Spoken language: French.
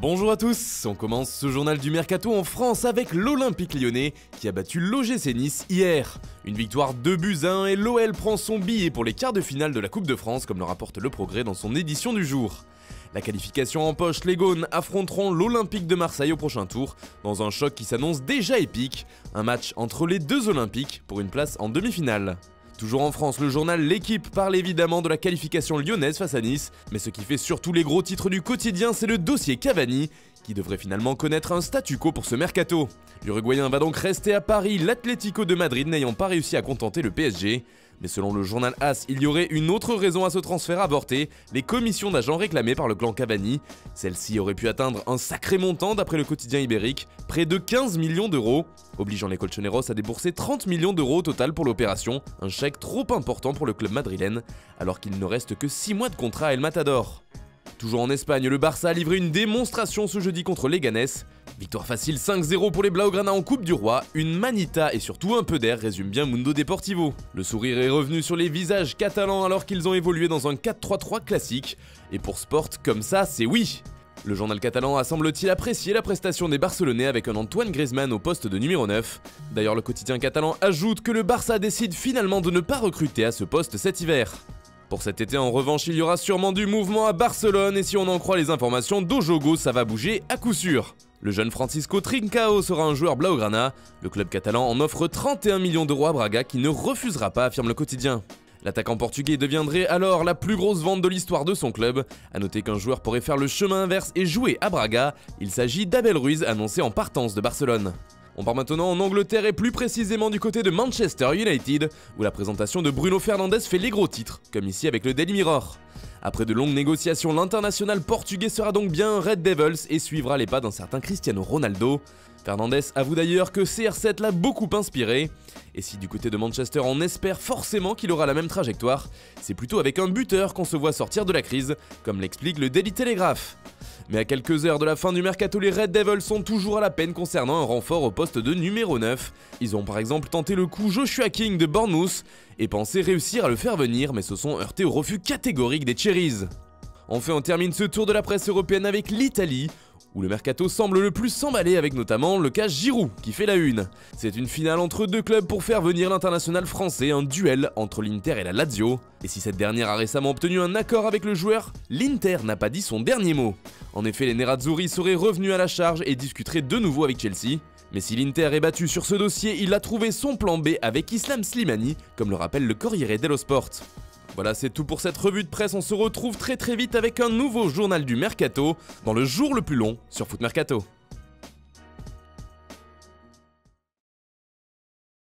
Bonjour à tous, on commence ce journal du Mercato en France avec l'Olympique Lyonnais qui a battu l'OGC Nice hier. Une victoire 2-1 et l'OL prend son billet pour les quarts de finale de la Coupe de France comme le rapporte Le Progrès dans son édition du jour. La qualification en poche, les Gaunes affronteront l'Olympique de Marseille au prochain tour dans un choc qui s'annonce déjà épique, un match entre les deux Olympiques pour une place en demi-finale. Toujours en France, le journal L'Équipe parle évidemment de la qualification lyonnaise face à Nice, mais ce qui fait surtout les gros titres du quotidien, c'est le dossier Cavani, qui devrait finalement connaître un statu quo pour ce mercato. L'Uruguayen va donc rester à Paris, l'Atlético de Madrid n'ayant pas réussi à contenter le PSG. Mais selon le journal AS, il y aurait une autre raison à ce transfert avorté, les commissions d'agents réclamées par le clan Cavani. Celle-ci aurait pu atteindre un sacré montant d'après le quotidien ibérique, près de 15 millions d'euros, obligeant les colchoneros à débourser 30 millions d'euros au total pour l'opération, un chèque trop important pour le club madrilène, alors qu'il ne reste que 6 mois de contrat à El Matador. Toujours en Espagne, le Barça a livré une démonstration ce jeudi contre Leganés. Victoire facile 5-0 pour les Blaugrana en Coupe du Roi, une manita et surtout un peu d'air résume bien Mundo Deportivo. Le sourire est revenu sur les visages catalans alors qu'ils ont évolué dans un 4-3-3 classique. Et pour Sport, comme ça, c'est oui. Le journal catalan a semble-t-il apprécié la prestation des Barcelonais avec un Antoine Griezmann au poste de numéro 9. D'ailleurs, le quotidien catalan ajoute que le Barça décide finalement de ne pas recruter à ce poste cet hiver. Pour cet été, en revanche, il y aura sûrement du mouvement à Barcelone et si on en croit les informations d'Ojogo, ça va bouger à coup sûr. Le jeune Francisco Trincao sera un joueur blaugrana. Le club catalan en offre 31 millions d'euros à Braga qui ne refusera pas, affirme le quotidien. L'attaquant portugais deviendrait alors la plus grosse vente de l'histoire de son club. A noter qu'un joueur pourrait faire le chemin inverse et jouer à Braga. Il s'agit d'Abel Ruiz, annoncé en partance de Barcelone. On part maintenant en Angleterre et plus précisément du côté de Manchester United, où la présentation de Bruno Fernandes fait les gros titres, comme ici avec le Daily Mirror. Après de longues négociations, l'international portugais sera donc bien un Red Devils et suivra les pas d'un certain Cristiano Ronaldo. Fernandes avoue d'ailleurs que CR7 l'a beaucoup inspiré, et si du côté de Manchester on espère forcément qu'il aura la même trajectoire, c'est plutôt avec un buteur qu'on se voit sortir de la crise, comme l'explique le Daily Telegraph. Mais à quelques heures de la fin du mercato, les Red Devils sont toujours à la peine concernant un renfort au poste de numéro 9. Ils ont par exemple tenté le coup Joshua King de Bournemouth et pensé réussir à le faire venir, mais se sont heurtés au refus catégorique des Cherries. Enfin, on termine ce tour de la presse européenne avec l'Italie, où le mercato semble le plus s'emballer avec notamment le cas Giroud qui fait la une. C'est une finale entre deux clubs pour faire venir l'international français, un duel entre l'Inter et la Lazio. Et si cette dernière a récemment obtenu un accord avec le joueur, l'Inter n'a pas dit son dernier mot. En effet, les Nerazzurri seraient revenus à la charge et discuteraient de nouveau avec Chelsea. Mais si l'Inter est battu sur ce dossier, il a trouvé son plan B avec Islam Slimani, comme le rappelle le Corriere dello Sport. Voilà, c'est tout pour cette revue de presse, on se retrouve très vite avec un nouveau journal du Mercato, dans le jour le plus long sur Foot Mercato.